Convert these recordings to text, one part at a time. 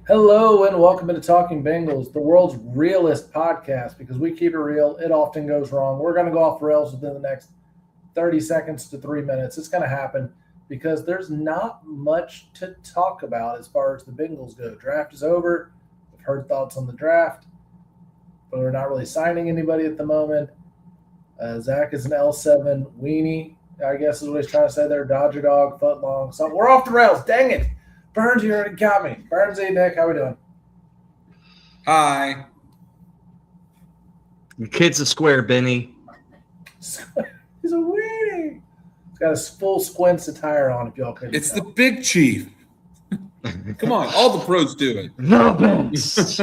Hello and welcome to Talking Bengals, the world's realest podcast. Because we keep it real, it often goes wrong. We're going to go off the rails within the next 30 seconds to 3 minutes. It's going to happen because there's not much to talk about as far as the Bengals go. Draft is over. We've heard thoughts on the draft, but we're not really signing anybody at the moment. Zach is an L7 weenie, I guess is what he's trying to say there. Dodger dog, foot long. So we're off the rails. Dang it. Burns, you already got me. Burnsy, Nick, how we doing? Hi. Your kid's a square, Benny. He's a weenie. He's got his full squints attire on, if y'all couldn't It's tell. the big chief. Come on, all the pros do it. No, Benz.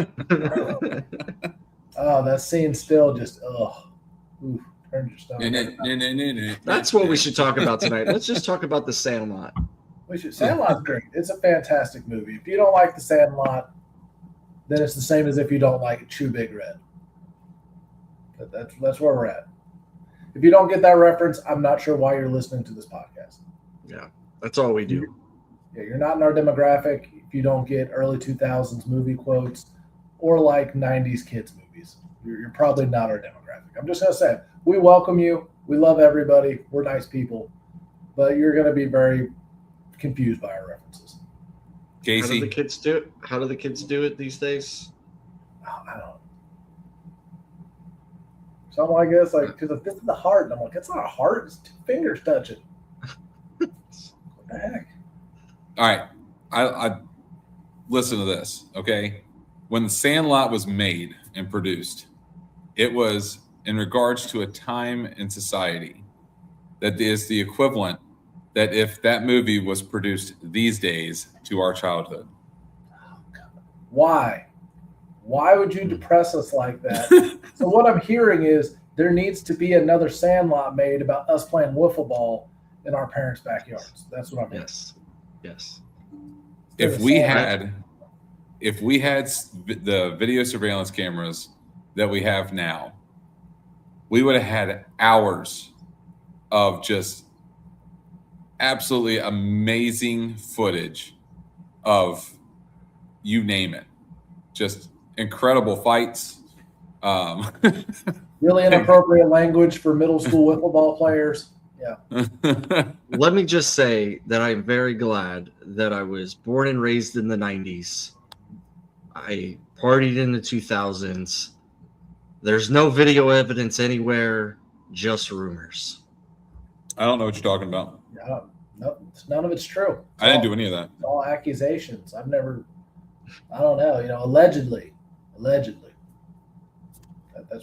Oh, that scene still just, Ooh, turns your stomach. That's what we should talk about tonight. Let's just talk about the Sandlot. Sandlot's great. It's a fantastic movie. If you don't like The Sandlot, then it's the same as if you don't like Chew Big Red. That's where we're at. If you don't get that reference, I'm not sure why you're listening to this podcast. Yeah, that's all we do. Yeah, you're not in our demographic if you don't get early 2000s movie quotes or like 90s kids movies. You're probably not our demographic. I'm just going to say it. We welcome you. We love everybody. We're nice people. But you're going to be very confused by our references. Casey. How do the kids do it? How do the kids do it these days? Oh, I don't. Something like this, like, because if this is the heart, and I'm like, it's not a heart, it's two fingers touching. What the heck? All right. I listen to this, okay? When The Sandlot was made and produced, it was in regards to a time in society that is the equivalent that if that movie was produced these days to our childhood. Why? Why would you depress us like that? So what I'm hearing is there needs to be another Sandlot made about us playing wiffle ball in our parents' backyards. That's what I'm hearing. Yes. If we had the video surveillance cameras that we have now, we would have had hours of just absolutely amazing footage of you name it. Just incredible fights. Really inappropriate language for middle school wiffle ball players. Yeah. Let me just say that I'm very glad that I was born and raised in the 90s. I partied in the 2000s. There's no video evidence anywhere, just rumors. I don't know what you're talking about. No, none of it's true. I didn't do any of that. It's all accusations. I don't know, allegedly. That's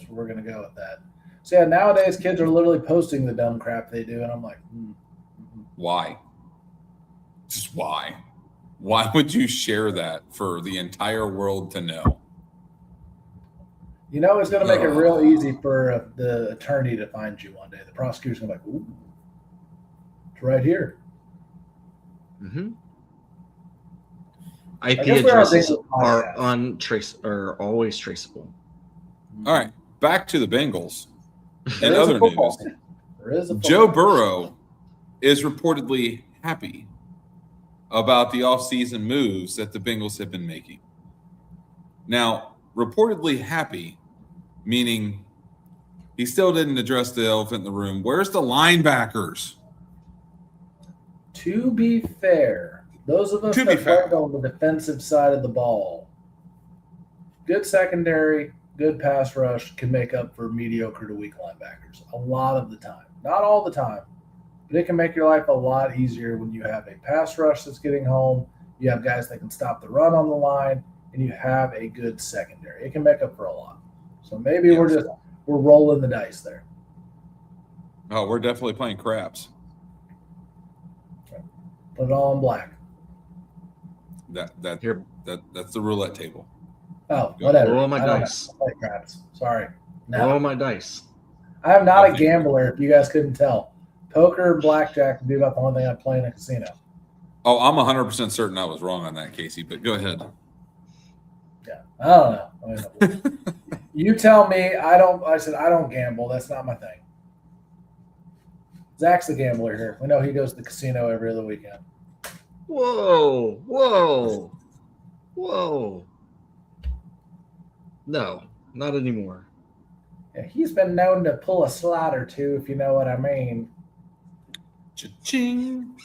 where we're going to go with that. So, yeah, nowadays kids are literally posting the dumb crap they do, and I'm like, Why? Just why? Why would you share that for the entire world to know? It's going to make it real easy for the attorney to find you one day. The prosecutor's going to be like, ooh, it's right here. Mm-hmm. IP addresses are always traceable. All right, back to the Bengals. In other news, Joe Burrow is reportedly happy about the offseason moves that the Bengals have been making. Now, reportedly happy, meaning he still didn't address the elephant in the room. Where's the linebackers? To be fair, those of us that played on the defensive side of the ball, good secondary, good pass rush can make up for mediocre to weak linebackers a lot of the time. Not all the time, but it can make your life a lot easier when you have a pass rush that's getting home, you have guys that can stop the run on the line, and you have a good secondary. It can make up for a lot. So maybe we're rolling the dice there. Oh, we're definitely playing craps. Put it all in black. That's the roulette table. Oh, whatever. Roll my dice. Play craps. Sorry. Roll my dice. I am not a gambler, if you guys couldn't tell. Poker and blackjack would be about the only thing I play in a casino. Oh, I'm 100% certain I was wrong on that, Casey, but go ahead. Yeah, I don't know. You tell me. I said I don't gamble. That's not my thing. Zach's the gambler here. We know he goes to the casino every other weekend. Whoa. Whoa. No, not anymore. Yeah, he's been known to pull a slot or two, if you know what I mean. Cha-ching.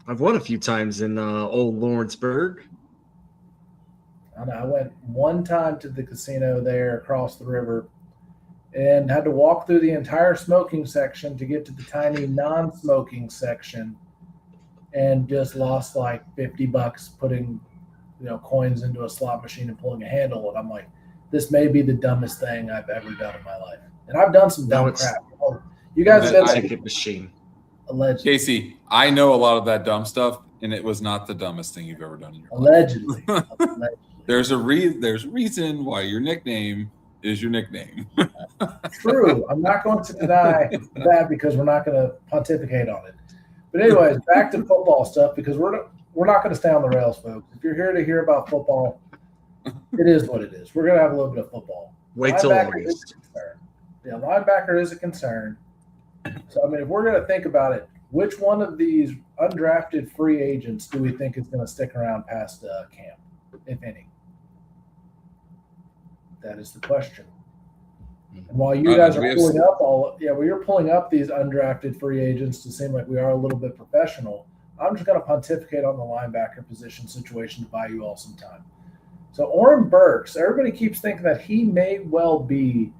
I've won a few times in old Lawrenceburg. I went one time to the casino there across the river and had to walk through the entire smoking section to get to the tiny non-smoking section, and just lost like $50 putting coins into a slot machine and pulling a handle. And I'm like, this may be the dumbest thing I've ever done in my life. And I've done some dumb crap. You guys have been ticket machine. Allegedly. Casey, I know a lot of that dumb stuff, and it was not the dumbest thing you've ever done in your Allegedly. life. There's a reason why your nickname is your nickname. True. I'm not going to deny that because we're not going to pontificate on it. But anyways, back to football stuff, because we're not going to stay on the rails, folks. If you're here to hear about football, it is what it is. We're going to have a little bit of football. Wait till August. Yeah, linebacker is a concern. So, I mean, if we're going to think about it, which one of these undrafted free agents do we think is going to stick around past camp, if any? That is the question. And while you guys are pulling up you're pulling up these undrafted free agents to seem like we are a little bit professional, I'm just going to pontificate on the linebacker position situation to buy you all some time. So Oren Burks, everybody keeps thinking that he may well be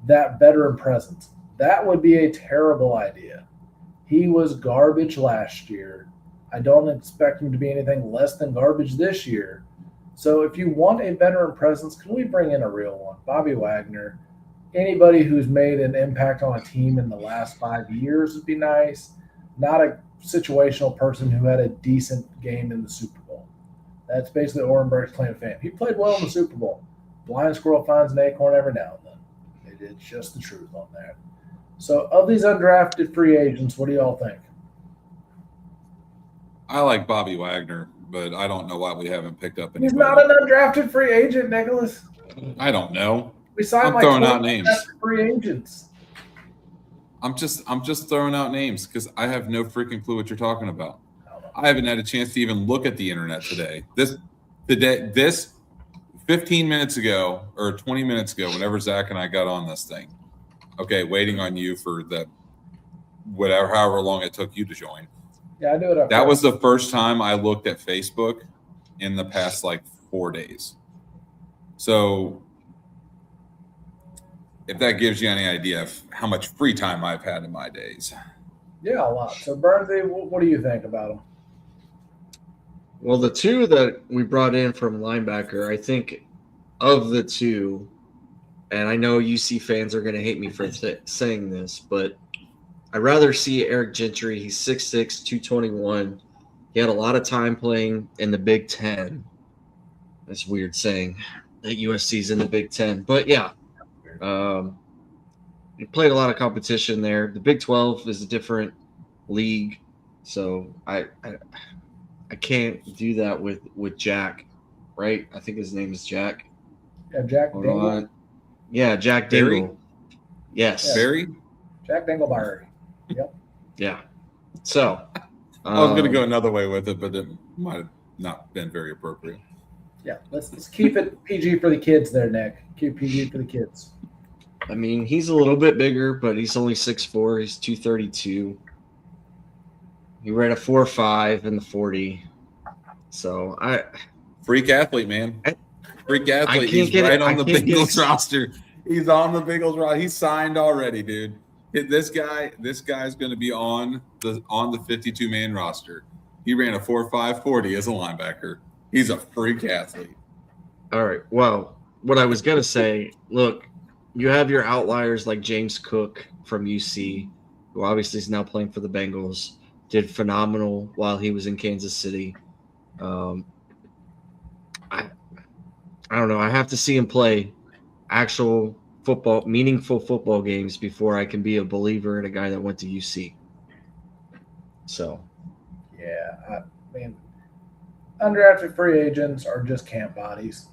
that veteran presence. That would be a terrible idea. He was garbage last year. I don't expect him to be anything less than garbage this year. So if you want a veteran presence, can we bring in a real one? Bobby Wagner. Anybody who's made an impact on a team in the last 5 years would be nice. Not a situational person who had a decent game in the Super Bowl. That's basically Oren Burks' claim to fame. He played well in the Super Bowl. Blind squirrel finds an acorn every now and then. It's just the truth on that. So of these undrafted free agents, what do y'all think? I like Bobby Wagner, but I don't know why we haven't picked up anybody. He's not an undrafted free agent, Nicholas. I don't know. We signed throwing out names. Free agents. I'm just throwing out names because I have no freaking clue what you're talking about. I haven't had a chance to even look at the internet today. This 15 minutes ago or 20 minutes ago, whenever Zach and I got on this thing. Okay, waiting on you for the however long it took you to join. Yeah, I knew it. That was the first time I looked at Facebook in the past 4 days. So if that gives you any idea of how much free time I've had in my days. Yeah, a lot. So Bernsey, what do you think about them? Well, the two that we brought in from linebacker, I think of the two, and I know UC fans are going to hate me for saying this, but I'd rather see Eric Gentry. He's 6'6", 221. He had a lot of time playing in the Big Ten. That's weird saying that USC's in the Big Ten. But, yeah, he played a lot of competition there. The Big 12 is a different league, so I can't do that with Jack, right? I think his name is Jack. Yeah, Jack Dingle. Yeah, Jack Dingle. Yes. Barry? Jack Dingleberry. Yep. Yeah. So I was going to go another way with it, but it might have not been very appropriate. Yeah, let's keep it PG for the kids there, Nick. Keep PG for the kids. I mean, he's a little bit bigger, but he's only 6'4". He's 232. He ran a 4.5 in the 40. So freak athlete, man. Freak athlete. He's right on the Bengals roster. He's on the Bengals roster. He's signed already, dude. This guy's going to be on the 52-man roster. He ran a 4.5 40 as a linebacker. He's a freak athlete. All right. Well, what I was going to say, look, you have your outliers like James Cook from UC, who obviously is now playing for the Bengals, did phenomenal while he was in Kansas City. I don't know. I have to see him play actual football, meaningful football games before I can be a believer in a guy that went to UC. So, yeah, I mean, undrafted free agents are just camp bodies.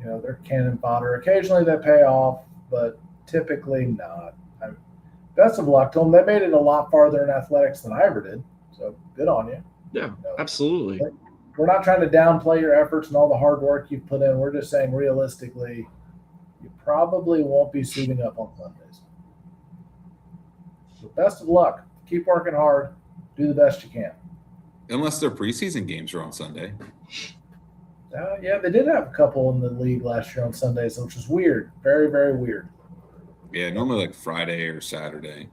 They're cannon fodder. Occasionally they pay off, but typically not. Best of luck to them. They made it a lot farther in athletics than I ever did, so good on you. Yeah, absolutely. we're not trying to downplay your efforts and all the hard work you've put in. We're just saying realistically, you probably won't be suiting up on Sundays. So best of luck. Keep working hard. Do the best you can. Unless their preseason games are on Sunday. Yeah, they did have a couple in the league last year on Sundays, which is weird. Very, very weird. Yeah, normally like Friday or Saturday.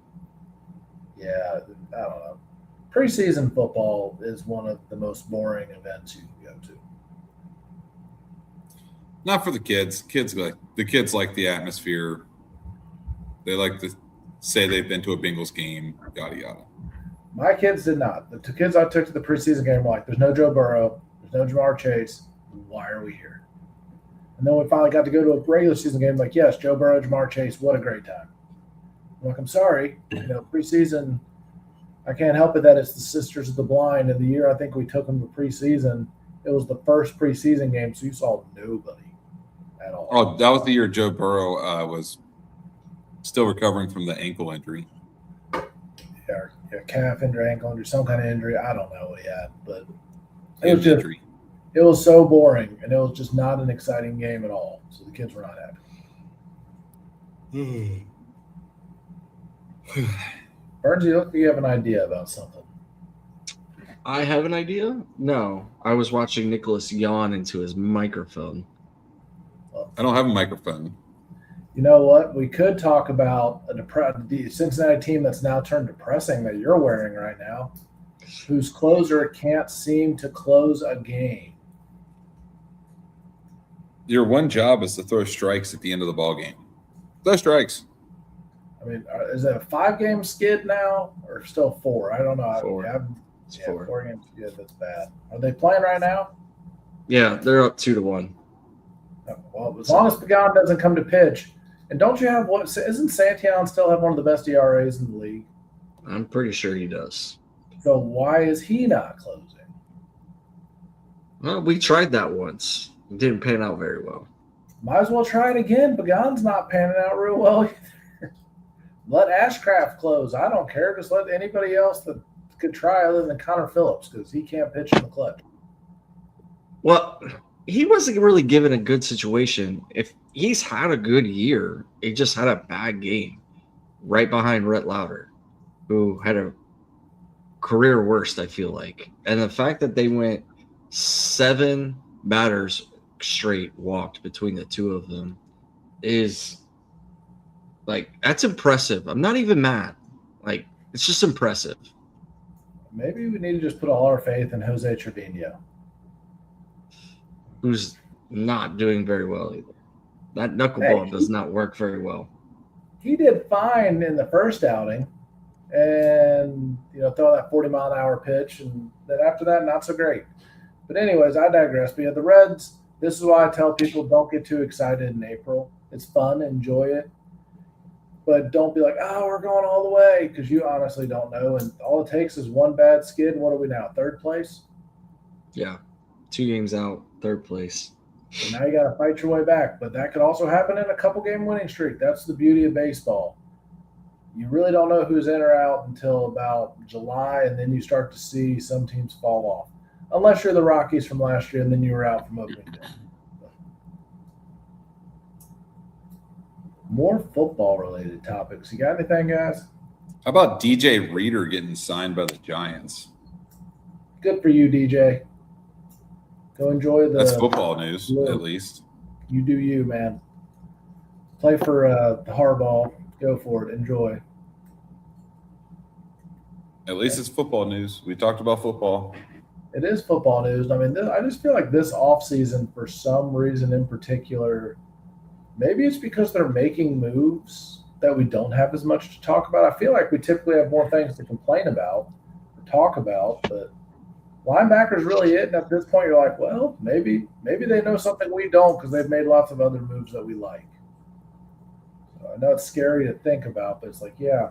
Yeah, I don't know. Preseason football is one of the most boring events you can go to. Not for the kids. The kids like the atmosphere. They like to say they've been to a Bengals game, yada yada. My kids did not. The two kids I took to the preseason game were like, there's no Joe Burrow, there's no Jamar Chase. Why are we here? And then we finally got to go to a regular season game, like, yes, Joe Burrow, Jamar Chase, what a great time. I'm like, I'm sorry, preseason, I can't help it that it's the Sisters of the Blind. And the year I think we took them to preseason, it was the first preseason game, so you saw nobody at all. Oh, that was the year Joe Burrow was still recovering from the ankle injury. Yeah, calf injury, ankle injury, some kind of injury. I don't know what he had, but it was so boring, and it was just not an exciting game at all. So the kids were not happy. Burns, you look like you have an idea about something. I have an idea? No. I was watching Nicholas yawn into his microphone. I don't have a microphone. You know what? We could talk about the Cincinnati team that's now turned depressing that you're wearing right now, whose closer can't seem to close a game. Your one job is to throw strikes at the end of the ball game. Throw strikes. I mean, is it a 5-game skid now or still 4? I don't know. 4. It's 4. 4-game skid. That's bad. Are they playing right now? Yeah, they're up 2-1. Well, as long as Pagan doesn't come to pitch, and don't you have what? Isn't Santillan still have one of the best ERAs in the league? I'm pretty sure he does. So why is he not closing? Well, we tried that once. It didn't pan out very well. Might as well try it again. Pagan's not panning out real well either. Let Ashcraft close. I don't care. Just let anybody else that could try other than Connor Phillips because he can't pitch in the clutch. Well, he wasn't really given a good situation. If he's had a good year, he just had a bad game right behind Rhett Lauder, who had a career worst, I feel like. And the fact that they went 7 batters straight walked between the two of them is like, that's impressive. I'm not even mad. Like, it's just impressive. Maybe we need to just put all our faith in Jose Trevino, who's not doing very well either. That knuckleball does not work very well. He did fine in the first outing and, throw that 40-mile-an-hour pitch. And then after that, not so great. But anyways, I digress. But yeah, the Reds, this is why I tell people don't get too excited in April. It's fun. Enjoy it. But don't be like, we're going all the way, because you honestly don't know. And all it takes is one bad skid. And what are we now, 3rd place? Yeah, 2 games out, 3rd place. So now you got to fight your way back. But that could also happen in a couple-game winning streak. That's the beauty of baseball. You really don't know who's in or out until about July, and then you start to see some teams fall off. Unless you're the Rockies from last year, and then you were out from opening day. More football-related topics. You got anything, guys? How about DJ Reader getting signed by the Giants? Good for you, DJ. Go enjoy the. That's football news, at least. You do you, man. Play for the Harbaugh. Go for it. Enjoy. At least it's football news. We talked about football. It is football news. I mean, I just feel like this offseason, for some reason in particular, maybe it's because they're making moves that we don't have as much to talk about. I feel like we typically have more things to complain about or talk about, but linebacker's really it. And at this point, you're like, well, maybe they know something we don't because they've made lots of other moves that we like. So I know it's scary to think about, but it's like, yeah,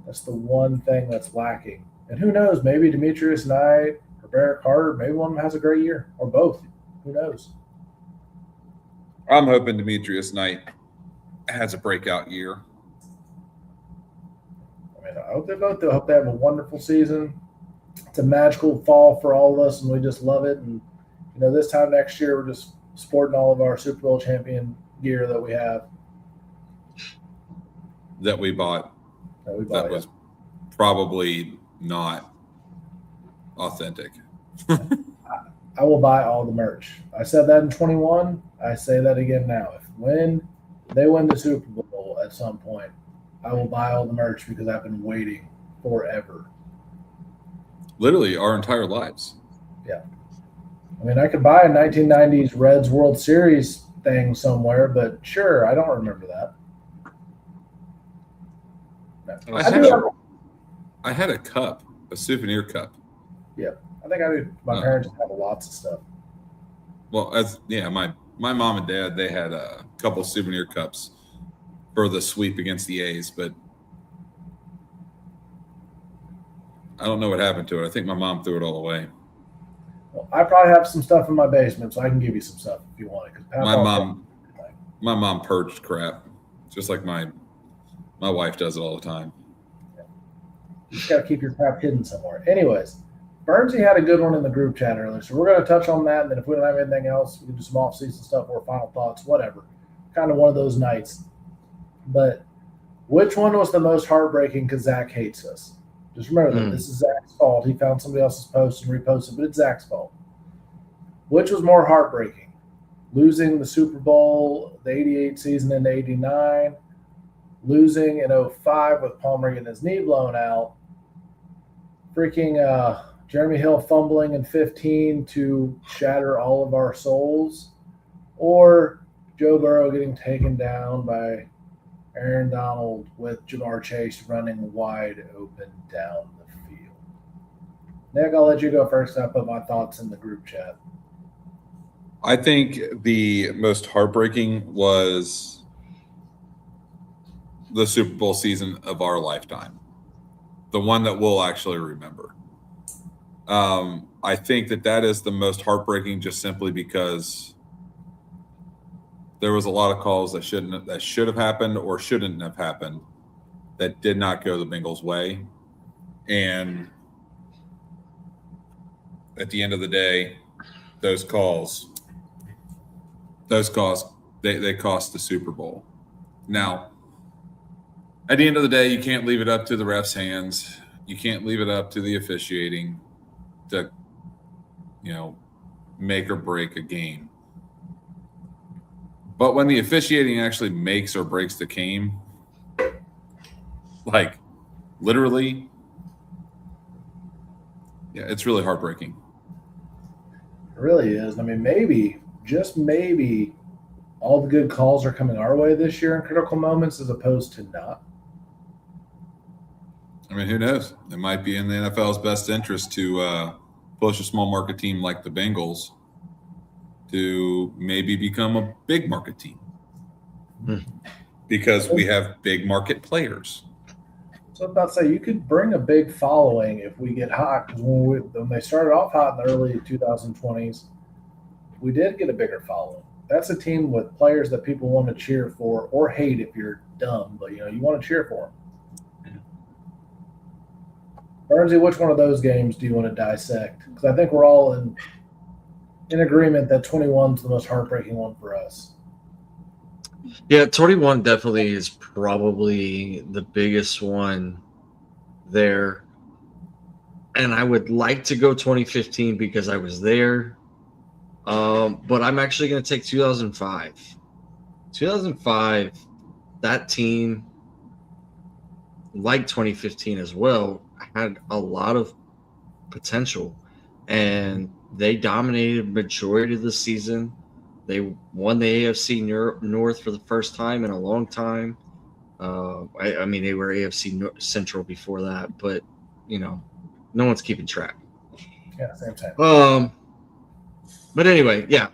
that's the one thing that's lacking. And who knows, maybe Demetrius Knight or Barrett Carter, maybe one of them has a great year, or both. Who knows? I'm hoping Demetrius Knight has a breakout year. I mean, I hope they both do. I hope they have a wonderful season. it's a magical fall for all of us, and we just love it. And this time next year, we're just sporting all of our Super Bowl champion gear that we have. That we bought. That was probably not authentic. I will buy all the merch. I said that in 21. I say that again now. When they win the Super Bowl at some point, I will buy all the merch because I've been waiting forever. Literally our entire lives. Yeah. I mean, I could buy a 1990s Reds World Series thing somewhere, but sure, I don't remember that. No. I had a cup, a souvenir cup. Yeah, I think I do. My parents have lots of stuff. Well, my mom and dad, they had a couple of souvenir cups for the sweep against the A's, but I don't know what happened to it. I think my mom threw it all away. Well, I probably have some stuff in my basement, so I can give you some stuff if you want it. My mom purged crap, just like my wife does it all the time. You just got to keep your crap hidden somewhere. Anyways, Bernsey had a good one in the group chat earlier, so we're going to touch on that, and then if we don't have anything else, we can do some off-season stuff or final thoughts, whatever. Kind of one of those nights. But which one was the most heartbreaking because Zach hates us? Just remember that this is Zach's fault. He found somebody else's post and reposted, but it's Zach's fault. Which was more heartbreaking? Losing the Super Bowl, the 88 season into 89, losing in 05 with Palmer getting his knee blown out, freaking Jeremy Hill fumbling in 15 to shatter all of our souls, or Joe Burrow getting taken down by Aaron Donald with Jamar Chase running wide open down the field. Nick, I'll let you go first. I put my thoughts in the group chat. I think the most heartbreaking was the Super Bowl season of our lifetime, the one that we'll actually remember. I think that is the most heartbreaking just simply because there was a lot of calls that should have happened or shouldn't have happened that did not go the Bengals' way. And at the end of the day, those calls, they cost the Super Bowl. Now, at the end of the day, you can't leave it up to the refs' hands. You can't leave it up to the officiating to, make or break a game. But when the officiating actually makes or breaks the game, like literally, yeah, it's really heartbreaking. It really is. I mean, maybe, just maybe, all the good calls are coming our way this year in critical moments as opposed to not. I mean, who knows? It might be in the NFL's best interest to push a small market team like the Bengals to maybe become a big market team because we have big market players. So I was about to say, you could bring a big following if we get hot. Because when they started off hot in the early 2020s, we did get a bigger following. That's a team with players that people want to cheer for or hate if you're dumb, but you want to cheer for them. Bernsey, which one of those games do you want to dissect? Because I think we're all in agreement that 21 is the most heartbreaking one for us. Yeah, 21 definitely is probably the biggest one there. And I would like to go 2015 because I was there. But I'm actually going to take 2005. 2005, that team, like 2015 as well, had a lot of potential. And they dominated majority of the season. They won the AFC North for the first time in a long time. I mean, they were AFC Central before that, but, no one's keeping track. Yeah, same time. But anyway, yeah.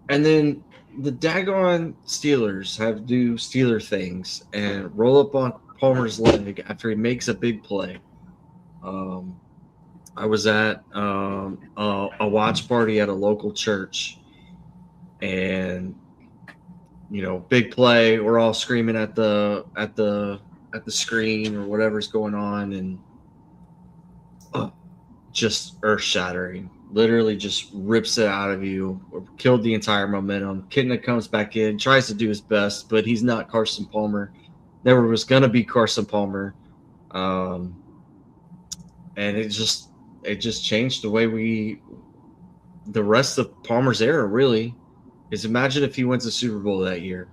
And then the daggone Steelers have to do Steeler things and roll up on Palmer's leg after he makes a big play. I was at a watch party at a local church, and big play. We're all screaming at the screen or whatever's going on, and just earth-shattering. Literally just rips it out of you, or killed the entire momentum. Kitna comes back in, tries to do his best, but he's not Carson Palmer. Never was going to be Carson Palmer. And it just changed the way the rest of Palmer's era, really. Is imagine if he wins the Super Bowl that year.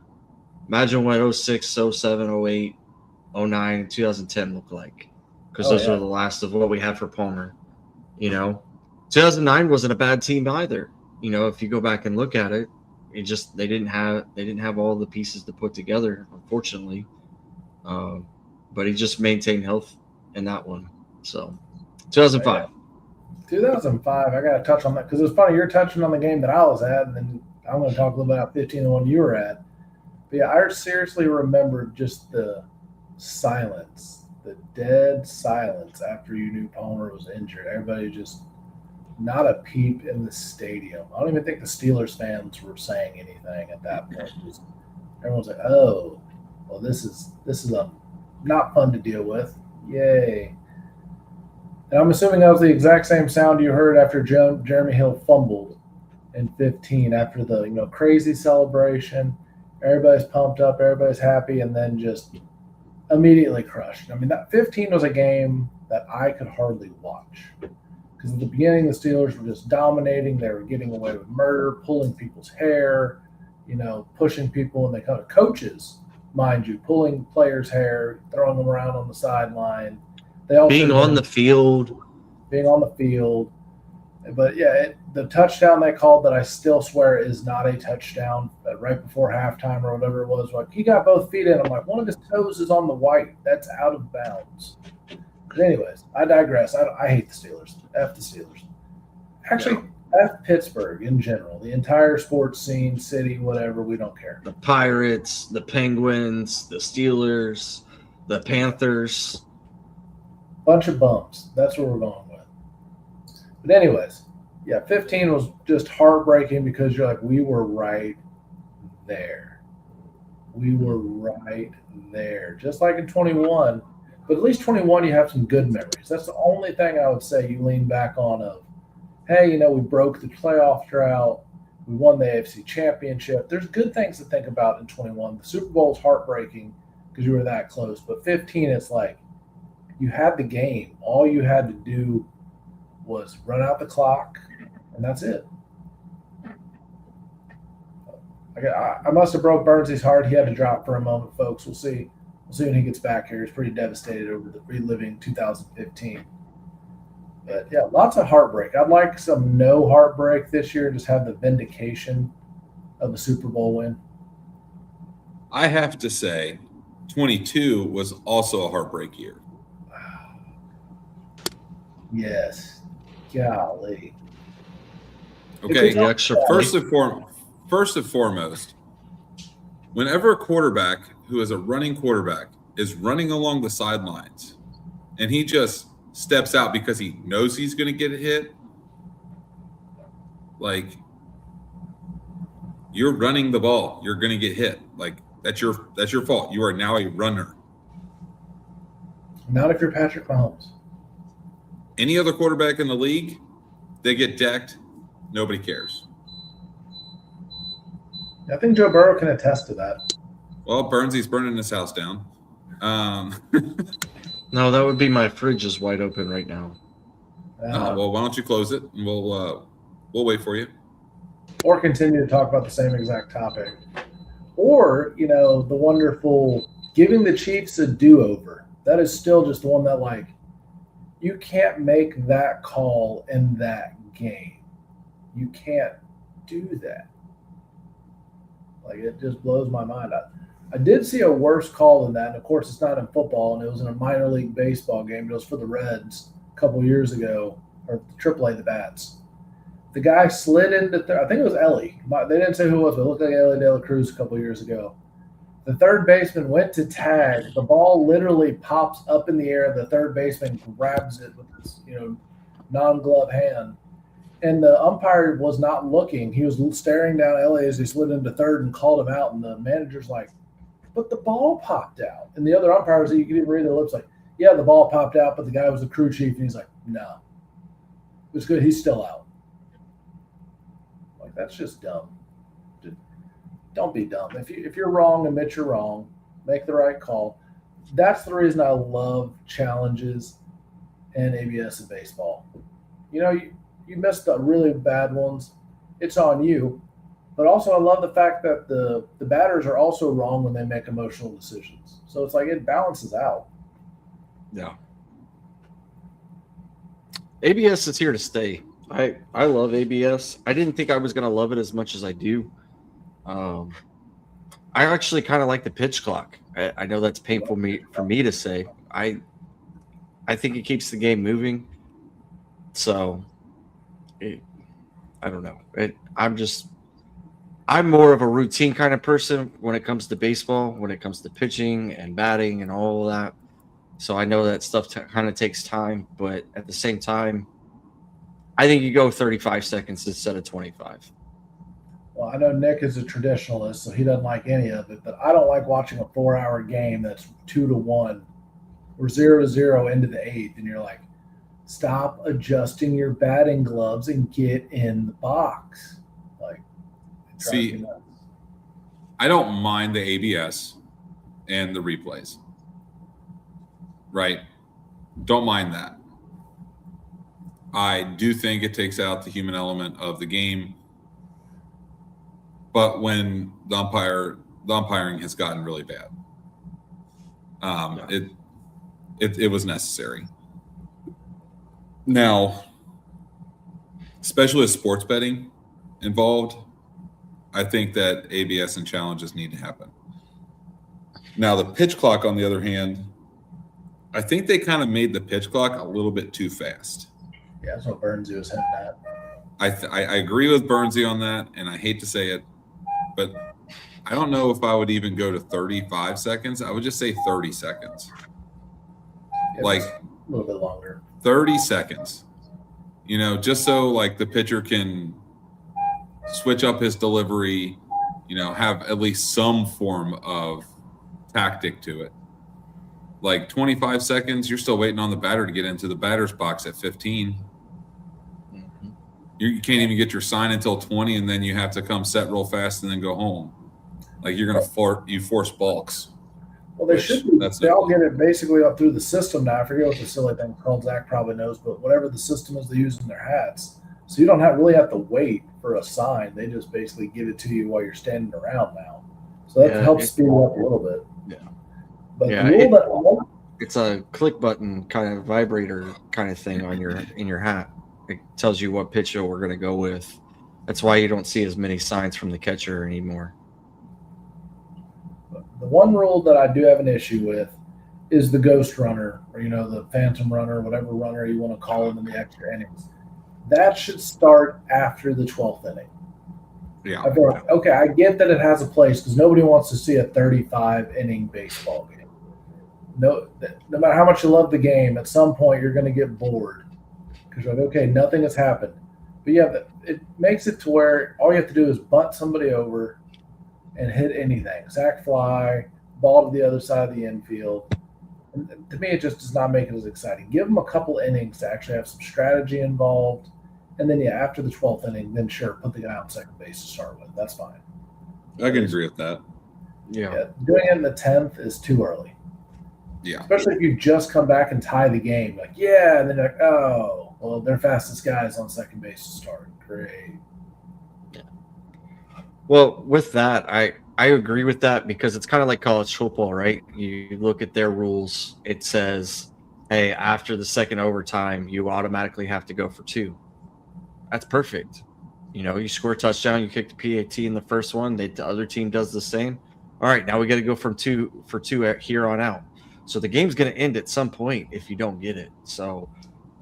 Imagine what 06, 07, 08, 09, and 2010 look like. Because those are the last of what we had for Palmer. 2009 wasn't a bad team either. If you go back and look at it, they didn't have all the pieces to put together, unfortunately. But he just maintained health in that one. So 2005. 2005, I got to touch on that because it's funny. You're touching on the game that I was at, and then I'm going to talk a little bit about 15, the one you were at. But yeah, I seriously remember just the silence, the dead silence after you knew Palmer was injured. Everybody just not a peep in the stadium. I don't even think the Steelers fans were saying anything at that point. Everyone's like, "Oh, well, this is not fun to deal with." Yay! And I'm assuming that was the exact same sound you heard after Jeremy Hill fumbled in 15 after the crazy celebration. Everybody's pumped up, everybody's happy, and then just immediately crushed. I mean, that 15 was a game that I could hardly watch because at the beginning the Steelers were just dominating. They were getting away with murder, pulling people's hair, pushing people, and they kind of coaches, mind you, pulling players' hair, throwing them around on the sideline. They also being on the field. But yeah, the touchdown they called that I still swear is not a touchdown, right before halftime or whatever it was. Like, he got both feet in. I'm like, one of his toes is on the white. That's out of bounds. But anyways, I digress. I hate the Steelers. F the Steelers. Actually, F Pittsburgh in general. The entire sports scene, city, whatever, we don't care. The Pirates, the Penguins, the Steelers, the Panthers. Bunch of bums. That's what we're going with. But anyways, yeah, 15 was just heartbreaking because you're like, we were right there. We were right there. Just like in 21. But at least 21, you have some good memories. That's the only thing I would say you lean back on of, hey, we broke the playoff drought. We won the AFC Championship. There's good things to think about in 21. The Super Bowl is heartbreaking because you were that close. But 15, it's like you had the game. All you had to do was run out the clock, and that's it. I must have broke Burnsy's heart. He had to drop for a moment, folks. We'll see. We'll see when he gets back here. He's pretty devastated over the reliving 2015. But, yeah, lots of heartbreak. I'd like some no heartbreak this year, just have the vindication of a Super Bowl win. I have to say 22 was also a heartbreak year. Yes. Golly. Okay. First and foremost, whenever a quarterback who is a running quarterback is running along the sidelines and he just steps out because he knows he's going to get a hit, like, you're running the ball, you're going to get hit. Like, that's your fault. You are now a runner. Not if you're Patrick Mahomes. Any other quarterback in the league, they get decked. Nobody cares. I think Joe Burrow can attest to that. Well, Burnsy's burning his house down. No, that would be my fridge is wide open right now. Well, why don't you close it and we'll wait for you. Or continue to talk about the same exact topic. Or, the wonderful giving the Chiefs a do-over. That is still just the one that, like, you can't make that call in that game. You can't do that. Like, it just blows my mind. I did see a worse call than that. And, of course, it's not in football, and it was in a minor league baseball game. It was for the Reds a couple years ago, or AAA, the Bats. The guy slid into I think it was Ellie. They didn't say who it was, but it looked like Ellie De La Cruz a couple years ago. The third baseman went to tag. The ball literally pops up in the air. The third baseman grabs it with his, non-glove hand. And the umpire was not looking. He was staring down Ellie as he slid into third and called him out. And the manager's like, but the ball popped out. And the other umpires, you could even read their lips like, yeah, the ball popped out, but the guy was the crew chief. And he's like, no. was good. He's still out. Like, that's just dumb. Don't be dumb. If you're wrong, admit you're wrong. Make the right call. That's the reason I love challenges and ABS in baseball. You missed the really bad ones. It's on you. But also, I love the fact that the batters are also wrong when they make emotional decisions. So it's like it balances out. Yeah. ABS is here to stay. I love ABS. I didn't think I was going to love it as much as I do. I actually kind of like the pitch clock. I know that's painful for me to say. I think it keeps the game moving. So, I don't know. I'm more of a routine kind of person when it comes to baseball, when it comes to pitching and batting and all of that. So I know that stuff kind of takes time, but at the same time, I think you go 35 seconds instead of 25. Well, I know Nick is a traditionalist, so he doesn't like any of it, but I don't like watching a 4-hour game that's 2-1 or 0-0 into the 8th, and you're like, stop adjusting your batting gloves and get in the box. Like, see, I don't mind the ABS and the replays. Right? Don't mind that. I do think it takes out the human element of the game. But when the umpiring has gotten really bad, it was necessary. Now, especially with sports betting involved, I think that ABS and challenges need to happen. Now, the pitch clock, on the other hand, I think they kind of made the pitch clock a little bit too fast. Yeah, that's what Burnsy was hitting at. I agree with Burnsy on that, and I hate to say it, but I don't know if I would even go to 35 seconds. I would just say 30 seconds. Like a little bit longer. 30 seconds. Just so like the pitcher can switch up his delivery, have at least some form of tactic to it. Like 25 seconds, you're still waiting on the batter to get into the batter's box at 15. Mm-hmm. You can't even get your sign until 20, and then you have to come set real fast and then go home. Like you're going to force balks. Well, they all get it basically up through the system now. I forget what the silly thing called. Zach probably knows, but whatever the system is they use in their hats. So you don't really have to wait for a sign. They just basically give it to you while you're standing around now. So that helps speed it up a little bit. Yeah. But it's a click button kind of vibrator kind of thing on in your hat. It tells you what pitch we're going to go with. That's why you don't see as many signs from the catcher anymore. The one rule that I do have an issue with is the ghost runner, or the phantom runner, whatever runner you want to call it in the extra innings. That should start after the 12th inning. Yeah. I feel like, okay, I get that it has a place because nobody wants to see a 35-inning baseball game. No matter how much you love the game, at some point you're going to get bored because you're like, okay, nothing has happened. But yeah, it makes it to where all you have to do is bunt somebody over and hit anything. Sack fly, ball to the other side of the infield. And to me, it just does not make it as exciting. Give them a couple innings to actually have some strategy involved. And then, after the 12th inning, then sure, put the guy on second base to start with. That's fine. I can agree with that. Yeah. Doing it in the 10th is too early. Yeah. Especially if you just come back and tie the game. Like, yeah, and then you're like, oh, well, their fastest guy is on second base to start. Great. Yeah. Well, with that, I agree with that because it's kind of like college football, right? You look at their rules. It says, hey, after the second overtime, you automatically have to go for 2. That's perfect. You score a touchdown, you kick the PAT in the first one, the other team does the same. All right, now we got to go from 2 for 2 here on out. So the game's going to end at some point if you don't get it. So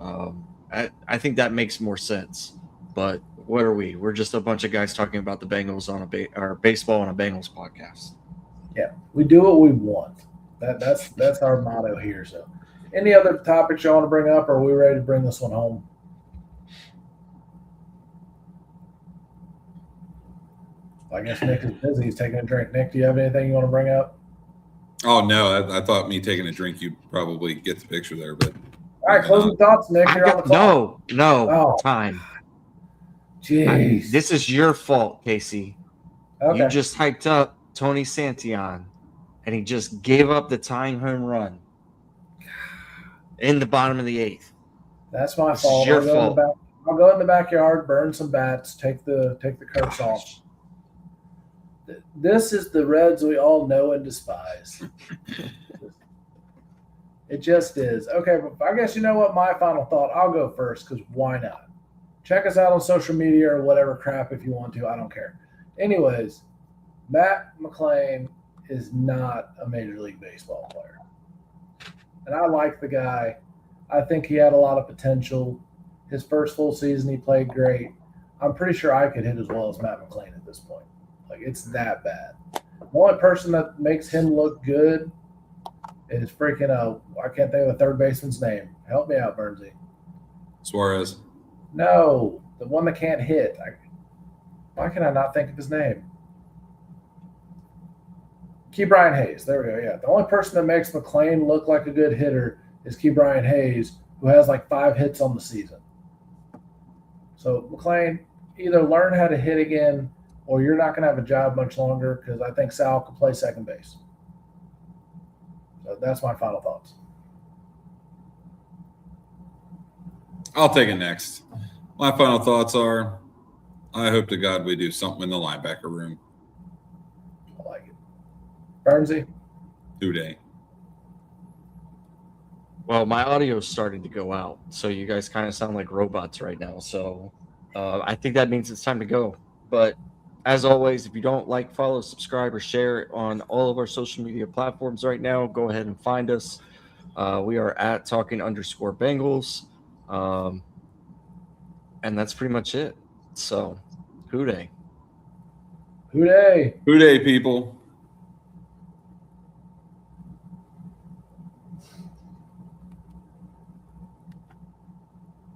I think that makes more sense. But what are we? We're just a bunch of guys talking about the Bengals on or baseball on a Bengals podcast. Yeah, we do what we want. That's our motto here. So, any other topics you want to bring up, or are we ready to bring this one home? I guess Nick is busy. He's taking a drink. Nick, do you have anything you want to bring up? Oh, no. I thought me taking a drink, you'd probably get the picture there. But All right, closing thoughts, Nick. You're on the clock. No, time. Jeez. This is your fault, Casey. Okay. You just hyped up Tony Santillan, and he just gave up the tying home run in the bottom of the 8th. That's my This fault. is your fault. I'll go in the backyard, burn some bats, take the curse off. This is the Reds we all know and despise. It just is. Okay, but I guess you know what? My final thought. I'll go first because why not? Check us out on social media or whatever crap if you want to. I don't care. Anyways, Matt McLain is not a Major League Baseball player. And I like the guy. I think he had a lot of potential. His first full season, he played great. I'm pretty sure I could hit as well as Matt McLain at this point. Like, it's that bad. The only person that makes him look good is freaking I can't think of the third baseman's name. Help me out, Bernsey. Suarez. No, the one that can't hit. Why can I not think of his name? Ke'Bryan Hayes. There we go. Yeah, the only person that makes McLain look like a good hitter is Ke'Bryan Hayes, who has like 5 hits on the season. So McLain, either learn how to hit again, or you're not going to have a job much longer because I think Sal could play second base. So that's my final thoughts. I'll take it next. My final thoughts are, I hope to God we do something in the linebacker room. I like it. Bernsey? Today. Well, my audio is starting to go out, so you guys kind of sound like robots right now. So I think that means it's time to go. But as always, if you don't like, follow, subscribe, or share on all of our social media platforms right now, go ahead and find us. We are at talking_Bengals. And that's pretty much it. So, hoo-day. Hoo-day. Hoo-day, people.